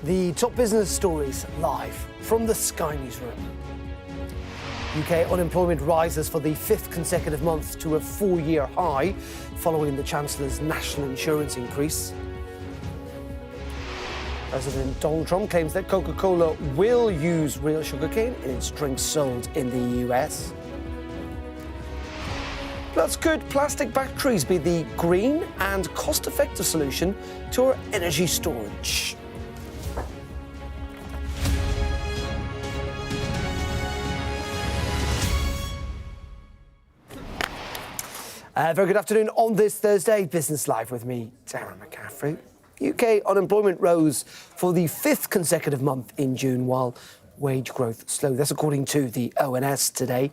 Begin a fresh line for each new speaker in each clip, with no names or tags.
The top business stories live from the Sky Newsroom. UK unemployment rises for the fifth consecutive month to a four-year high following the Chancellor's national insurance increase. President Donald Trump claims that Coca-Cola will use real sugarcane in its drinks sold in the US. Plus, could plastic batteries be the green and cost-effective solution to our energy storage? Very good afternoon on this Thursday. Business Live with me, Darren McCaffrey. UK unemployment rose for the fifth consecutive month in June, while wage growth slowed. That's according to the ONS today.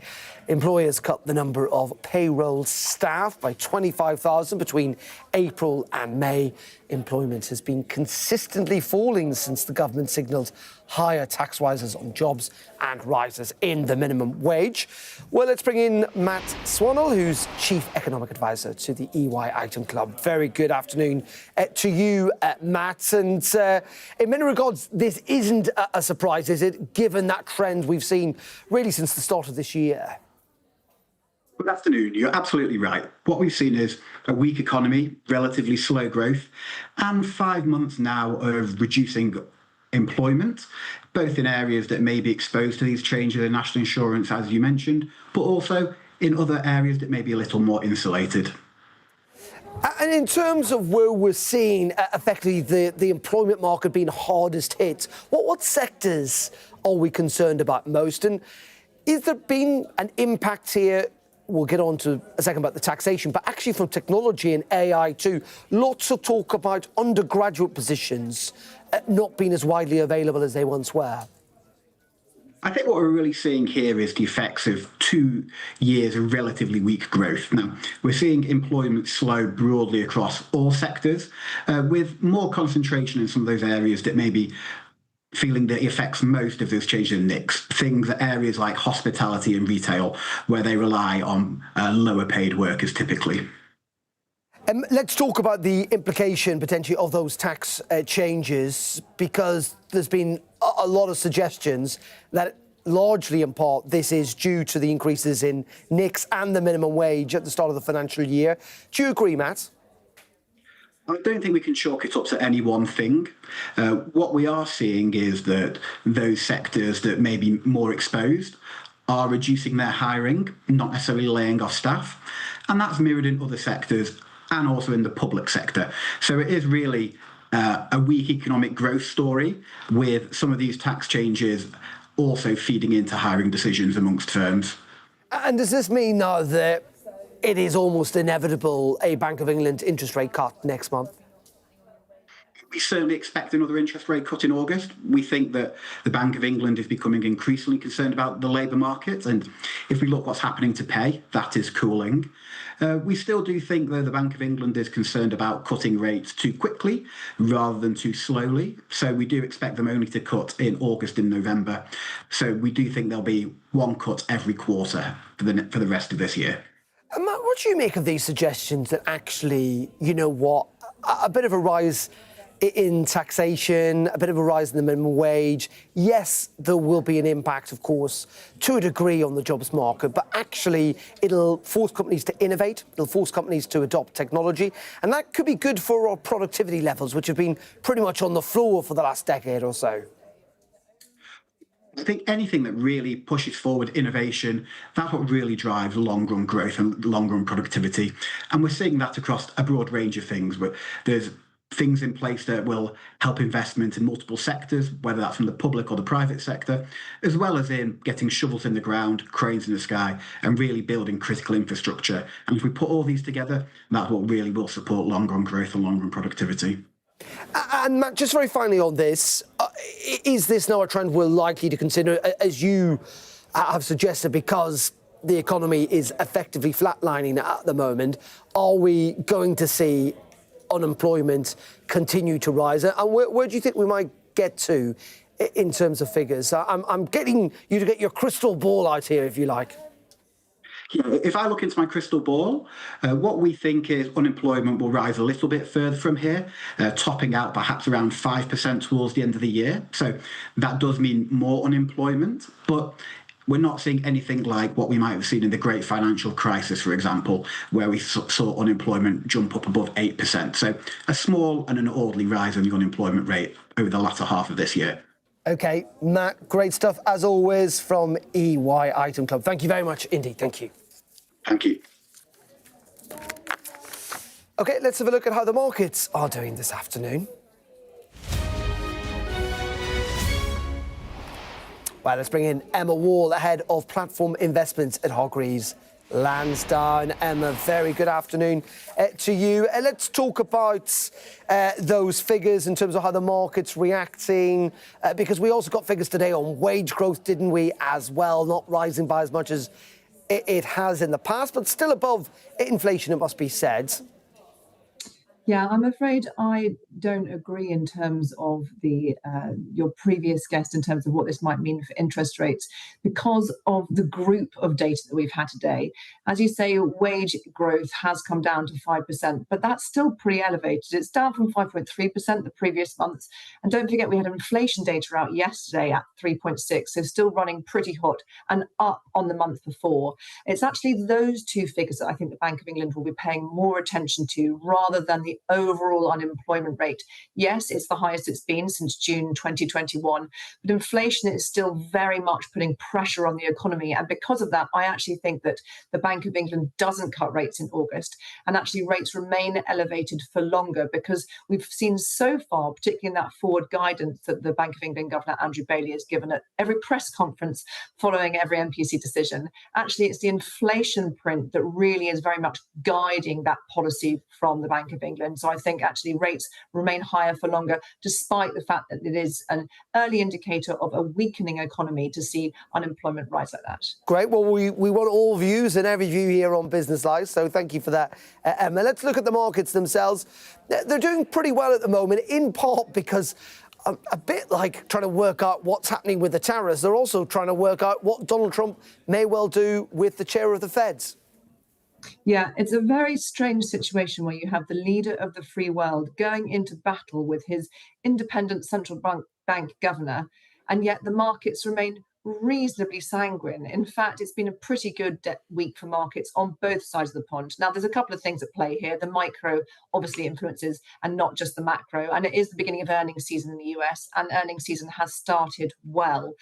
Employers cut the number of payroll staff by 25,000 between April and May. Employment has been consistently falling since the government signalled higher tax rises on jobs and rises in the minimum wage. Well, let's bring in Matt Swannell, who's Chief Economic Advisor to the EY Item Club. Very good afternoon to you, Matt. And in many regards, this isn't a surprise, is it, given that trend we've seen really since the start of this year?
Good afternoon. You're absolutely right. What we've seen is a weak economy, relatively slow growth, and 5 months now of reducing employment, both in areas that may be exposed to these changes in national insurance, as you mentioned, but also in other areas that may be a little more insulated.
And in terms of where we're seeing effectively the employment market being hardest hit, what sectors are we concerned about most? And is there been an impact here? We'll get on to a second about the taxation, but actually from technology and AI too. Lots of talk about undergraduate positions not being as widely available as they once were.
I think what we're really seeing here is the effects of 2 years of relatively weak growth. Now, we're seeing employment slow broadly across all sectors, with more concentration in some of those areas that may be feeling the effects most of those changes in NICs, areas like hospitality and retail, where they rely on lower paid workers typically.
Let's talk about the implication potentially of those tax changes, because there's been a lot of suggestions that largely in part this is due to the increases in NICs and the minimum wage at the start of the financial year. Do you agree, Matt?
I don't think we can chalk it up to any one thing. What we are seeing is that those sectors that may be more exposed are reducing their hiring, not necessarily laying off staff. And that's mirrored in other sectors and also in the public sector. So it is really a weak economic growth story, with some of these tax changes also feeding into hiring decisions amongst firms.
And does this mean now that it is almost inevitable a Bank of England interest rate cut next month?
We certainly expect another interest rate cut in August. We think that the Bank of England is becoming increasingly concerned about the labour market, and if we look what's happening to pay, that is cooling. We still do think, though, the Bank of England is concerned about cutting rates too quickly rather than too slowly. So we do expect them only to cut in August and November. So we do think there'll be one cut every quarter for the rest of this year.
And Matt, what do you make of these suggestions that actually, you know what, a bit of a rise in taxation, a bit of a rise in the minimum wage? Yes, there will be an impact, of course, to a degree on the jobs market, but actually it'll force companies to innovate, it'll force companies to adopt technology, and that could be good for our productivity levels, which have been pretty much on the floor for the last decade or so.
I think anything that really pushes forward innovation, that's what really drives long-run growth and long-run productivity. And we're seeing that across a broad range of things. But there's things in place that will help investment in multiple sectors, whether that's from the public or the private sector, as well as in getting shovels in the ground, cranes in the sky, and really building critical infrastructure. And if we put all these together, that's what really will support long-run growth and long-run productivity.
And Matt, just very finally on this, is this now a trend we're likely to consider, as you have suggested, because the economy is effectively flatlining at the moment? Are we going to see unemployment continue to rise? And where do you think we might get to in terms of figures? I'm getting you to get your crystal ball out here, if you like.
If I look into my crystal ball, what we think is unemployment will rise a little bit further from here, topping out perhaps around 5% towards the end of the year. So that does mean more unemployment, but we're not seeing anything like what we might have seen in the great financial crisis, for example, where we saw unemployment jump up above 8%. So a small and an orderly rise in the unemployment rate over the latter half of this year.
OK, Matt, great stuff, as always, from EY Item Club. Thank you very much indeed. Thank you.
Thank you.
OK, let's have a look at how the markets are doing this afternoon. Well, let's bring in Emma Wall, head of platform investments at Hargreaves Lansdown. Emma, very good afternoon to you. Let's talk about those figures in terms of how the market's reacting, because we also got figures today on wage growth, didn't we, as well, not rising by as much as it has in the past, but still above inflation, it must be said.
Yeah, I'm afraid I don't agree in terms of the your previous guest in terms of what this might mean for interest rates because of the group of data that we've had today. As you say, wage growth has come down to 5%, but that's still pretty elevated. It's down from 5.3% the previous months. And don't forget, we had inflation data out yesterday at 3.6, so still running pretty hot and up on the month before. It's actually those two figures that I think the Bank of England will be paying more attention to rather than the overall unemployment rate. Yes, it's the highest it's been since June 2021, but inflation is still very much putting pressure on the economy. And because of that, I actually think that the Bank of England doesn't cut rates in August, and actually rates remain elevated for longer because we've seen so far, particularly in that forward guidance that the Bank of England Governor Andrew Bailey has given at every press conference following every MPC decision, actually it's the inflation print that really is very much guiding that policy from the Bank of England. So I think actually rates remain higher for longer, despite the fact that it is an early indicator of a weakening economy to see unemployment rise like that.
Great. Well, we want all views and every view here on Business Live, so thank you for that, Emma. Let's look at the markets themselves. They're doing pretty well at the moment, in part because a bit like trying to work out what's happening with the tariffs, they're also trying to work out what Donald Trump may well do with the chair of the Feds.
Yeah, it's a very strange situation where you have the leader of the free world going into battle with his independent central bank governor, and yet the markets remain reasonably sanguine. In fact, it's been a pretty good week for markets on both sides of the pond. Now, there's a couple of things at play here. The micro obviously influences and not just the macro, and it is the beginning of earnings season in the US, and earnings season has started well.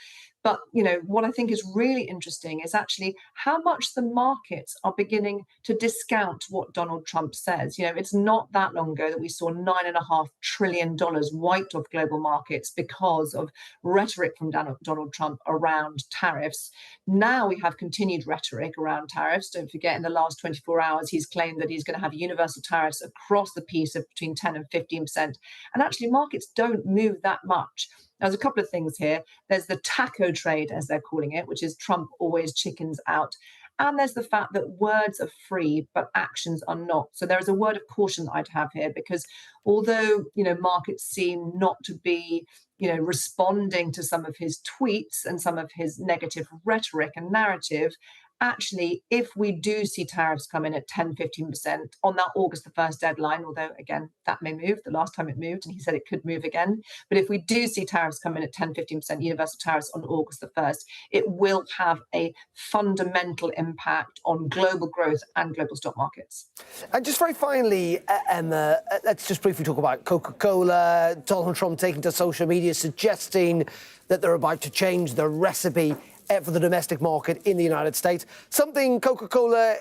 But, you know, what I think is really interesting is actually how much the markets are beginning to discount what Donald Trump says. You know, it's not that long ago that we saw $9.5 trillion wiped off global markets because of rhetoric from Donald Trump around tariffs. Now we have continued rhetoric around tariffs. Don't forget, in the last 24 hours, he's claimed that he's going to have universal tariffs across the piece of between 10 and 15%. And actually, markets don't move that much. There's a couple of things here. There's the taco trade, as they're calling it, which is Trump always chickens out. And there's the fact that words are free, but actions are not. So there is a word of caution that I'd have here, because although, you know, markets seem not to be, you know, responding to some of his tweets and some of his negative rhetoric and narrative, actually, if we do see tariffs come in at 10, 15% on that August the 1st deadline, although, again, that may move, the last time it moved, and he said it could move again. But if we do see tariffs come in at 10, 15% universal tariffs on August the 1st, it will have a fundamental impact on global growth and global stock markets.
And just very finally, Emma, let's just briefly talk about Coca-Cola. Donald Trump taking to social media suggesting that they're about to change the recipe for the domestic market in the United States. Something Coca-Cola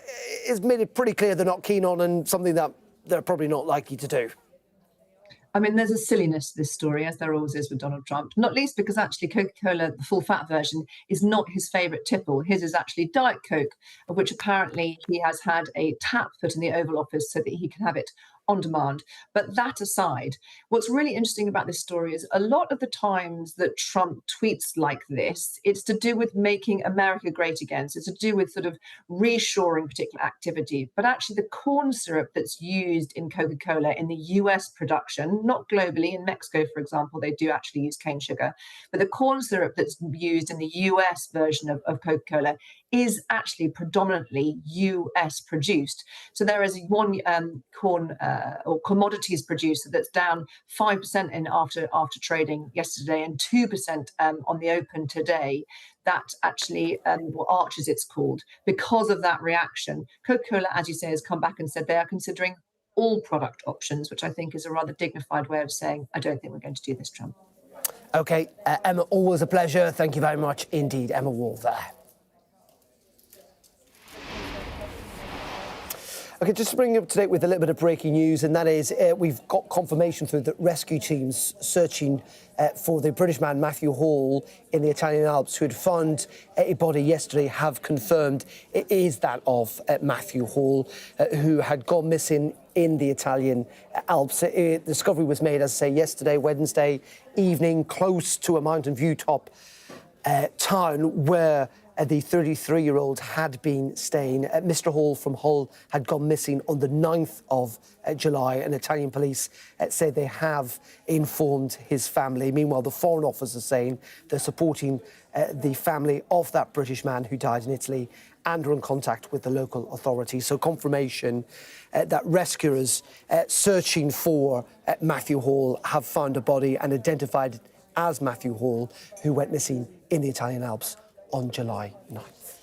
has made it pretty clear they're not keen on, and something that they're probably not likely to do.
I mean, there's a silliness to this story, as there always is with Donald Trump, not least because actually Coca-Cola, the full fat version, is not his favourite tipple. His is actually Diet Coke, of which apparently he has had a tap put in the Oval Office so that he can have it on demand. But that aside, what's really interesting about this story is a lot of the times that Trump tweets like this, it's to do with making America great again. So it's to do with sort of reshoring particular activity. But actually the corn syrup that's used in Coca-Cola in the US production, not globally, in Mexico, for example, they do actually use cane sugar, but the corn syrup that's used in the US version of Coca-Cola is actually predominantly US produced. So there is one corn or commodities producer that's down 5% in after trading yesterday and 2% on the open today. That actually, or Arch as it's called, because of that reaction. Coca-Cola, as you say, has come back and said they are considering all product options, which I think is a rather dignified way of saying, I don't think we're going to do this, Trump.
OK, Emma, always a pleasure. Thank you very much indeed, Emma Wall there. OK, just to bring you up to date with a little bit of breaking news, and that is we've got confirmation through that rescue teams searching for the British man Matthew Hall in the Italian Alps, who had found a body yesterday, have confirmed it is that of Matthew Hall, who had gone missing in the Italian Alps. The discovery was made, as I say, yesterday, Wednesday evening, close to a Mountain View top town where the 33-year-old had been staying. Mr. Hall from Hull had gone missing on the 9th of July, and Italian police say they have informed his family. Meanwhile, the Foreign Office is saying they're supporting the family of that British man who died in Italy and are in contact with the local authorities. So confirmation that rescuers searching for Matthew Hall have found a body and identified it as Matthew Hall, who went missing in the Italian Alps on July 9th.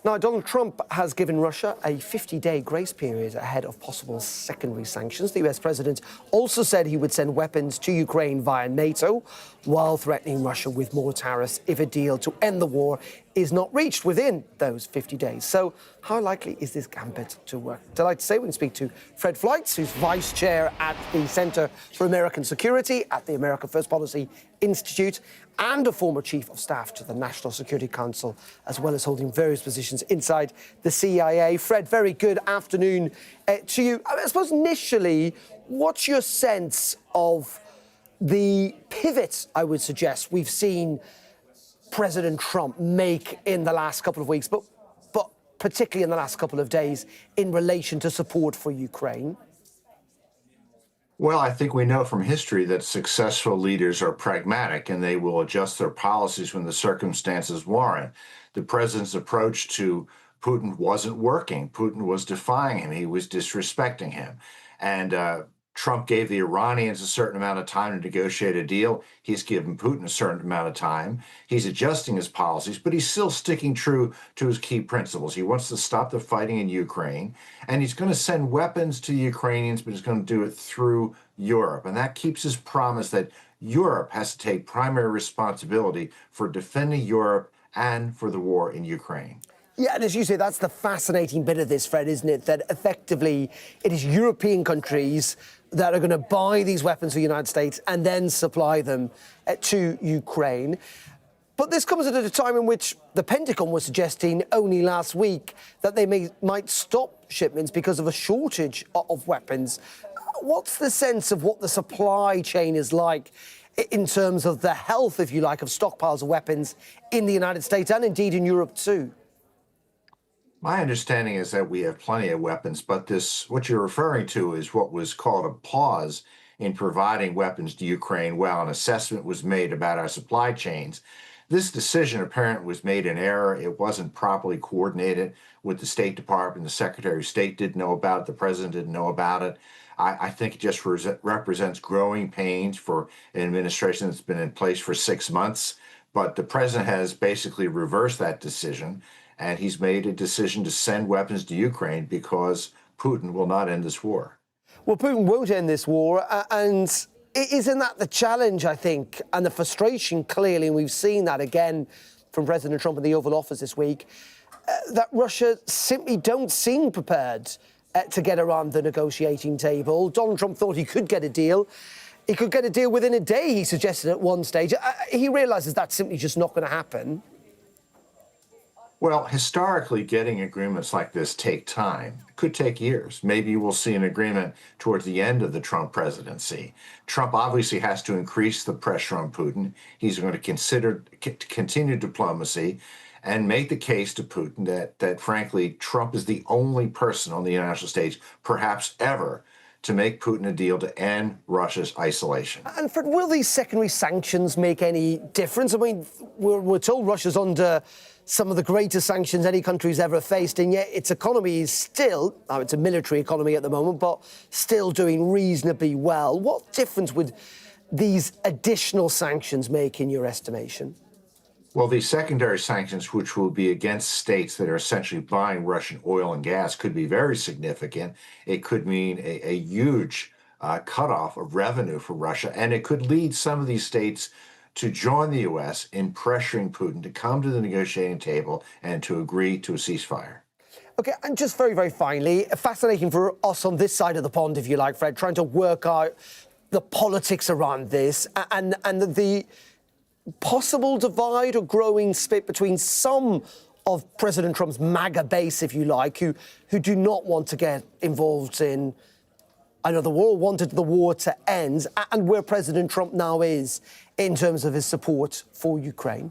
Now, Donald Trump has given Russia a 50-day grace period ahead of possible secondary sanctions. The US president also said he would send weapons to Ukraine via NATO, while threatening Russia with more tariffs if a deal to end the war is not reached within those 50 days. So how likely is this gambit to work? Delighted to say we can speak to Fred Fleitz, who's vice chair at the Center for American Security at the America First Policy Institute and a former chief of staff to the National Security Council, as well as holding various positions inside the CIA. Fred, very good afternoon to you. I suppose initially, what's your sense of the pivot, I would suggest, we've seen President Trump make in the last couple of weeks, but particularly in the last couple of days, in relation to support for Ukraine?
Well, I think we know from history that successful leaders are pragmatic and they will adjust their policies when the circumstances warrant. The president's approach to Putin wasn't working. Putin was defying him. He was disrespecting him. And Trump gave the Iranians a certain amount of time to negotiate a deal. He's given Putin a certain amount of time. He's adjusting his policies, but he's still sticking true to his key principles. He wants to stop the fighting in Ukraine, and he's going to send weapons to the Ukrainians, but he's going to do it through Europe. And that keeps his promise that Europe has to take primary responsibility for defending Europe and for the war in Ukraine.
Yeah, and as you say, that's the fascinating bit of this, Fred, isn't it? That effectively it is European countries that are going to buy these weapons for the United States and then supply them to Ukraine. But this comes at a time in which the Pentagon was suggesting only last week that they might stop shipments because of a shortage of weapons. What's the sense of what the supply chain is like in terms of the health, if you like, of stockpiles of weapons in the United States and indeed in Europe too?
My understanding is that we have plenty of weapons, but what you're referring to is what was called a pause in providing weapons to Ukraine while an assessment was made about our supply chains. This decision apparently was made in error. It wasn't properly coordinated with the State Department. The Secretary of State didn't know about it. The President didn't know about it. I think it just represents growing pains for an administration that's been in place for 6 months. But the President has basically reversed that decision, and he's made a decision to send weapons to Ukraine because Putin will not end this war.
Well, Putin won't end this war, and isn't that the challenge, I think, and the frustration, clearly, and we've seen that again from President Trump in the Oval Office this week, that Russia simply don't seem prepared to get around the negotiating table. Donald Trump thought he could get a deal. He could get a deal within a day, he suggested at one stage. He realises that's simply just not going to happen.
Well, historically, getting agreements like this take time. It could take years. Maybe we'll see an agreement towards the end of the Trump presidency. Trump obviously has to increase the pressure on Putin. He's going to continue diplomacy and make the case to Putin that frankly, Trump is the only person on the international stage, perhaps ever, to make Putin a deal to end Russia's isolation.
And Fred, will these secondary sanctions make any difference? I mean, we're told Russia's under some of the greatest sanctions any country's ever faced, and yet its economy is still, it's a military economy at the moment, but still doing reasonably well. What difference would these additional sanctions make in your estimation?
Well, these secondary sanctions, which will be against states that are essentially buying Russian oil and gas, could be very significant. It could mean a huge cutoff of revenue for Russia, and it could lead some of these states to join the U.S. in pressuring Putin to come to the negotiating table and to agree to a ceasefire.
OK, and just very, very finally, fascinating for us on this side of the pond, if you like, Fred, trying to work out the politics around this and the possible divide or growing split between some of President Trump's MAGA base, if you like, who do not want to get involved in another war, wanted the war to end, and where President Trump now is in terms of his support for Ukraine?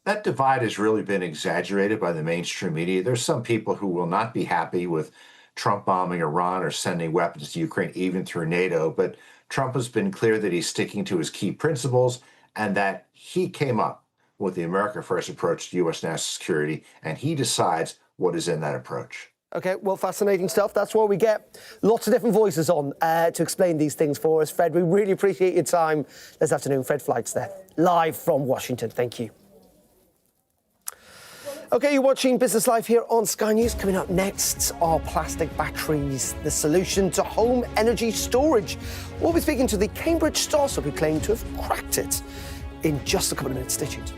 That divide has really been exaggerated by the mainstream media. There's some people who will not be happy with Trump bombing Iran or sending weapons to Ukraine, even through NATO. But Trump has been clear that he's sticking to his key principles and that he came up with the America First approach to U.S. national security, and he decides what is in that approach.
OK, well, fascinating stuff. That's why we get lots of different voices on to explain these things for us. Fred, we really appreciate your time this afternoon. Fred Flights there, live from Washington. Thank you. OK, you're watching Business Live here on Sky News. Coming up next are plastic batteries, the solution to home energy storage. We'll be speaking to the Cambridge startup who claim to have cracked it in just a couple of minutes. Stay tuned.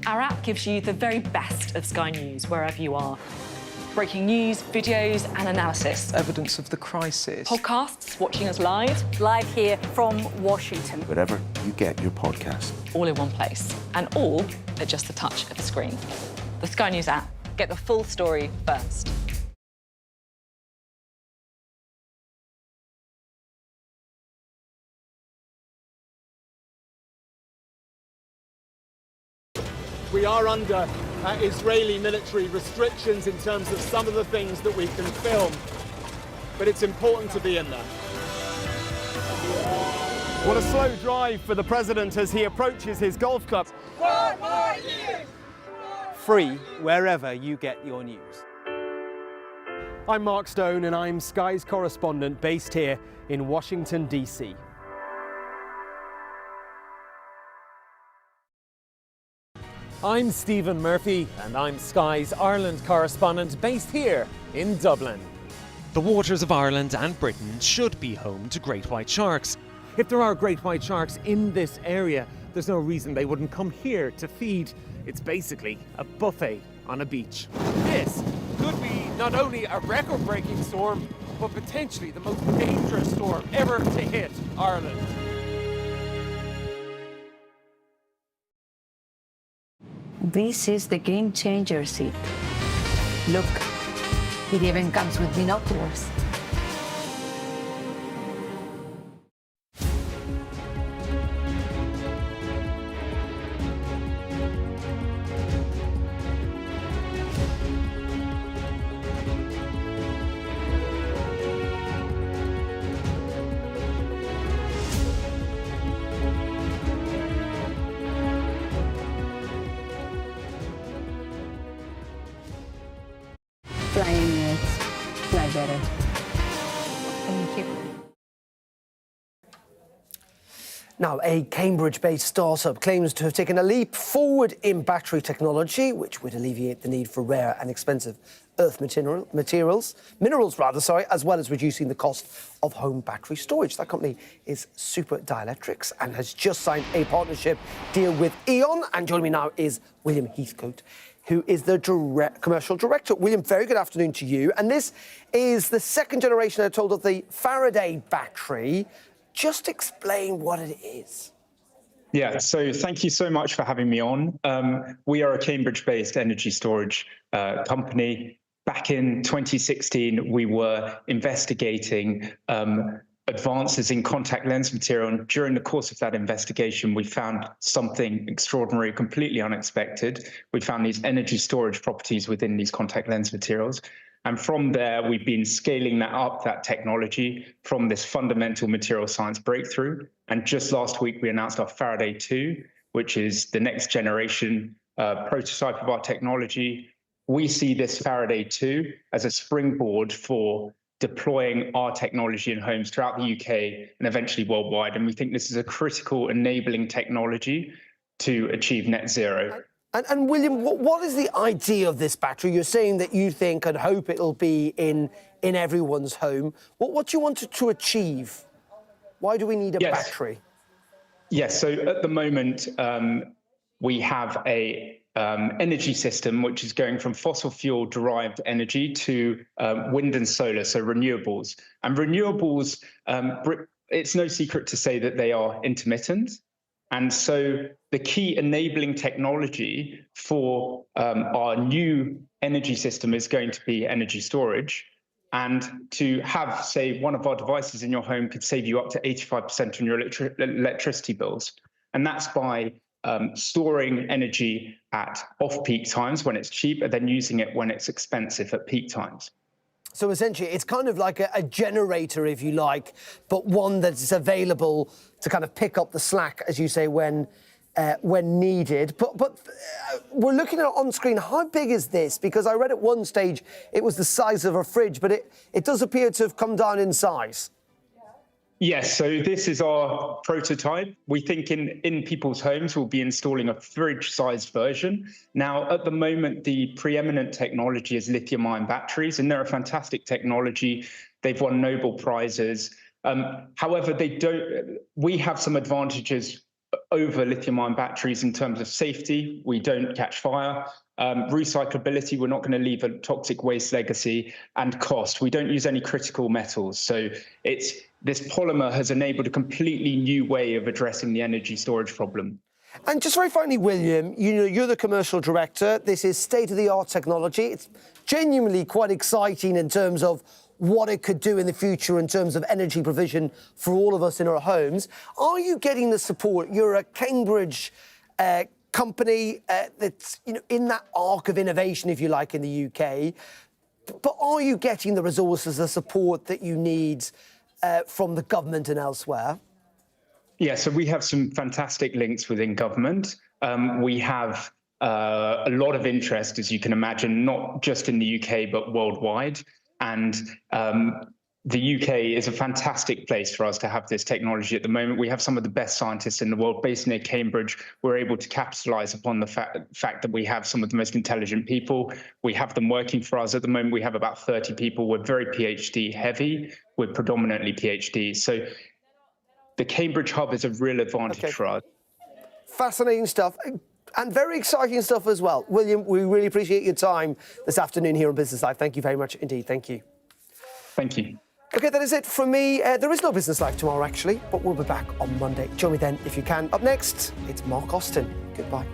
Our app gives you the very best of Sky News wherever you are. Breaking news, videos and analysis.
Evidence of the crisis.
Podcasts, watching us live.
Live here from Washington.
Wherever you get your podcast.
All in one place. And all at just the touch of a screen. The Sky News app. Get the full story first.
We are under Israeli military restrictions in terms of some of the things that we can film, but it's important to be in there. What a slow drive for the president as he approaches his golf club. 4 more years! Free wherever you get your news. I'm Mark Stone and I'm Sky's correspondent based here in Washington, D.C. I'm Stephen Murphy, and I'm Sky's Ireland correspondent based here in Dublin. The waters of Ireland and Britain should be home to great white sharks. If there are great white sharks in this area, there's no reason they wouldn't come here to feed. It's basically a buffet on a beach. This could be not only a record-breaking storm, but potentially the most dangerous storm ever to hit Ireland.
This is the game changer seat. Look, it even comes with binoculars. Flying units, fly better. Thank you.
Now, a Cambridge-based startup claims to have taken a leap forward in battery technology, which would alleviate the need for rare and expensive earth minerals, as well as reducing the cost of home battery storage. That company is Super Dielectrics and has just signed a partnership deal with E.ON. And joining me now is William Heathcote, who is the commercial director. William, very good afternoon to you. And this is the second generation, I'm told, of the Faraday battery. Just explain what it is.
Yeah, so thank you so much for having me on. We are a Cambridge-based energy storage company. Back in 2016, we were investigating advances in contact lens material. And during the course of that investigation, we found something extraordinary, completely unexpected. We found these energy storage properties within these contact lens materials. And from there, we've been scaling that up, that technology, from this fundamental material science breakthrough. And just last week, we announced our Faraday 2, which is the next generation prototype of our technology. We see this Faraday 2 as a springboard for deploying our technology in homes throughout the UK and eventually worldwide. And we think this is a critical enabling technology to achieve net zero.
And William, what is the idea of this battery? You're saying that you think and hope it'll be in everyone's home. What do you want it to achieve? Why do we need a battery?
Yes, so at the moment, we have a energy system which is going from fossil fuel derived energy to wind and solar, so renewables. And renewables, it's no secret to say that they are intermittent. And so the key enabling technology for our new energy system is going to be energy storage. And to have, say, one of our devices in your home could save you up to 85% on your electricity bills. And that's by storing energy at off-peak times when it's cheap, and then using it when it's expensive at peak times.
So essentially, it's kind of like a generator, if you like, but one that's available to kind of pick up the slack, as you say, when needed. But we're looking at it on screen. How big is this? Because I read at one stage it was the size of a fridge, but it does appear to have come down in size.
Yes, so this is our prototype. We think in people's homes we'll be installing a fridge-sized version. Now, at the moment, the preeminent technology is lithium-ion batteries, and they're a fantastic technology. They've won Nobel Prizes. However, we have some advantages over lithium-ion batteries in terms of safety. We don't catch fire. Recyclability, we're not going to leave a toxic waste legacy, and cost. We don't use any critical metals. So this polymer has enabled a completely new way of addressing the energy storage problem.
And just very finally, William, you're the commercial director. This is state-of-the-art technology. It's genuinely quite exciting in terms of what it could do in the future in terms of energy provision for all of us in our homes. Are you getting the support? You're a Cambridge company that's in that arc of innovation, if you like, in the UK. But are you getting the resources, the support that you need from the government and elsewhere?
Yeah, so we have some fantastic links within government. We have a lot of interest, as you can imagine, not just in the UK, but worldwide. And the UK is a fantastic place for us to have this technology at the moment. We have some of the best scientists in the world based near Cambridge. We're able to capitalize upon the fact that we have some of the most intelligent people. We have them working for us at the moment. We have about 30 people. We're very PhD heavy. We're predominantly PhD. So the Cambridge hub is a real advantage for us.
Fascinating stuff. And very exciting stuff as well. William, we really appreciate your time this afternoon here on Business Live. Thank you very much indeed. Thank you.
Thank you.
OK, that is it from me. There is no Business Live tomorrow, actually, but we'll be back on Monday. Join me then if you can. Up next, it's Mark Austin. Goodbye.